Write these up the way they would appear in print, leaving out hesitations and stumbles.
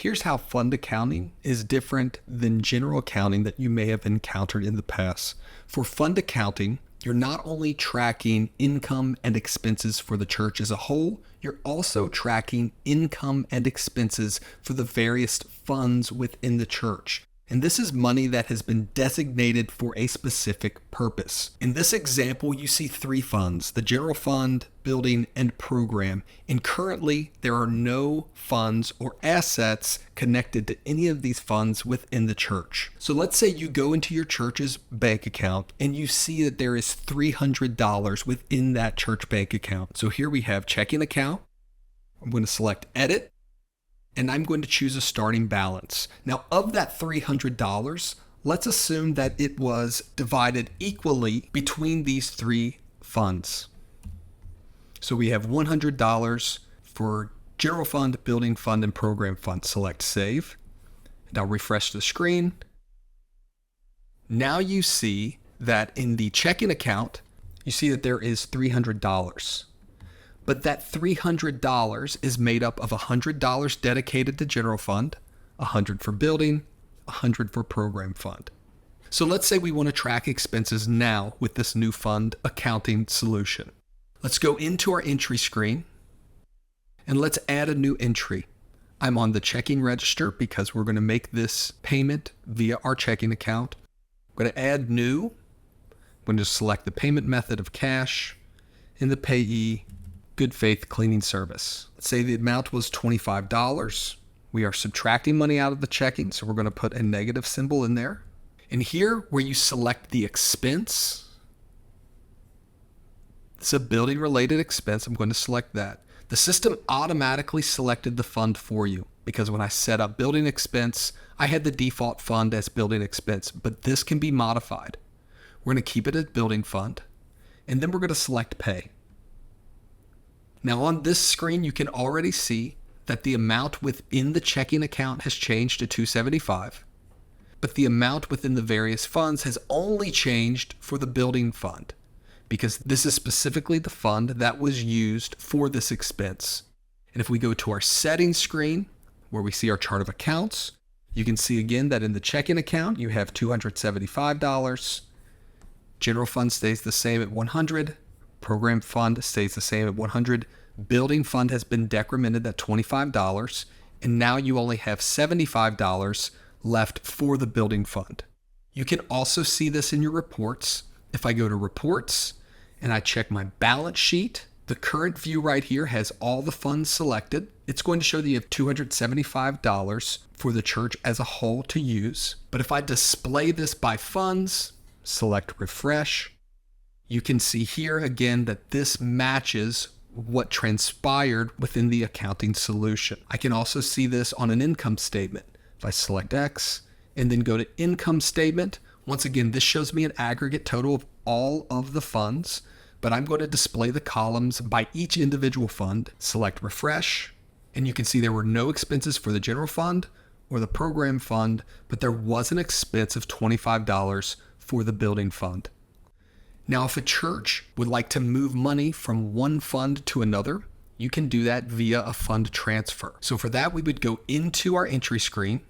Here's how fund accounting is different than general accounting that you may have encountered in the past. For fund accounting, you're not only tracking income and expenses for the church as a whole, you're also tracking income and expenses for the various funds within the church. And this is money that has been designated for a specific purpose. In this example, you see three funds: the general fund, building, and program. And currently, there are no funds or assets connected to any of these funds within the church. So let's say you go into your church's bank account and you see that there is $300 within that church bank account. So here we have checking account. I'm going to select edit, and I'm going to choose a starting balance. Now, of that $300, let's assume that it was divided equally between these three funds. So we have $100 for general fund, building fund, and program fund. Select save, and I'll refresh the screen. Now you see that in the checking account, you see that there is $300. But that $300 is made up of $100 dedicated to general fund, $100 for building, $100 for program fund. So let's say we want to track expenses now with this new fund accounting solution. Let's go into our entry screen and let's add a new entry. I'm on the checking register because we're going to make this payment via our checking account. I'm going to add new. I'm going to select the payment method of cash and the payee, good faith cleaning service. Let's say the amount was $25. We are subtracting money out of the checking, so we're going to put a negative symbol in there. And here, where you select the expense, it's a building related expense. I'm going to select that. The system automatically selected the fund for you because when I set up building expense, I had the default fund as building expense, but this can be modified. We're going to keep it as building fund, and then we're going to select pay. Now on this screen, you can already see that the amount within the checking account has changed to $275, but the amount within the various funds has only changed for the building fund because this is specifically the fund that was used for this expense. And if we go to our settings screen where we see our chart of accounts, you can see again that in the checking account, you have $275. General fund stays the same at $100. Program fund stays the same at $100. Building fund has been decremented at $25, and now you only have $75 left for the building fund. You can also see this in your reports. If I go to reports and I check my balance sheet, the current view right here has all the funds selected. It's going to show that you have $275 for the church as a whole to use. But if I display this by funds, select refresh, you can see here again that this matches what transpired within the accounting solution. I can also see this on an income statement. If I select X and then go to income statement, once again, this shows me an aggregate total of all of the funds, but I'm going to display the columns by each individual fund. Select refresh, and you can see there were no expenses for the general fund or the program fund, but there was an expense of $25 for the building fund. Now, if a church would like to move money from one fund to another, you can do that via a fund transfer. So for that, we would go into our entry screen.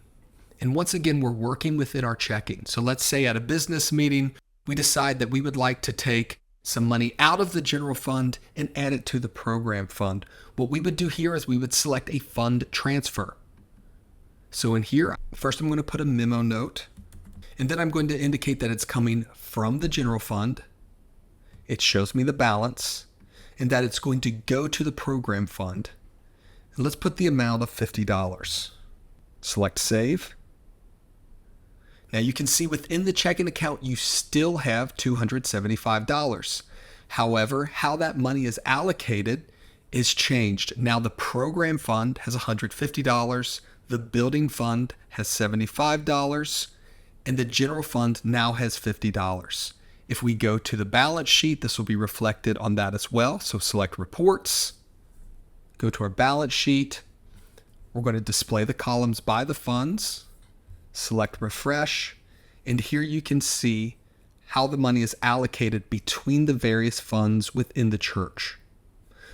And once again, we're working within our checking. So let's say at a business meeting, we decide that we would like to take some money out of the general fund and add it to the program fund. What we would do here is we would select a fund transfer. So in here, first I'm going to put a memo note, and then I'm going to indicate that it's coming from the general fund. It shows me the balance, and that it's going to go to the program fund. And let's put the amount of $50. Select save. Now you can see within the checking account, you still have $275. However, how that money is allocated is changed. Now the program fund has $150, the building fund has $75, and the general fund now has $50. If we go to the balance sheet, this will be reflected on that as well. So select reports, go to our balance sheet. We're going to display the columns by the funds, select refresh, and here you can see how the money is allocated between the various funds within the church.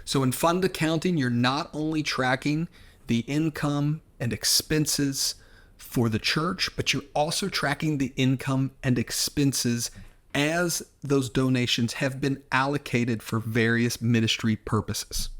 So in fund accounting, you're not only tracking the income and expenses for the church, but you're also tracking the income and expenses as those donations have been allocated for various ministry purposes.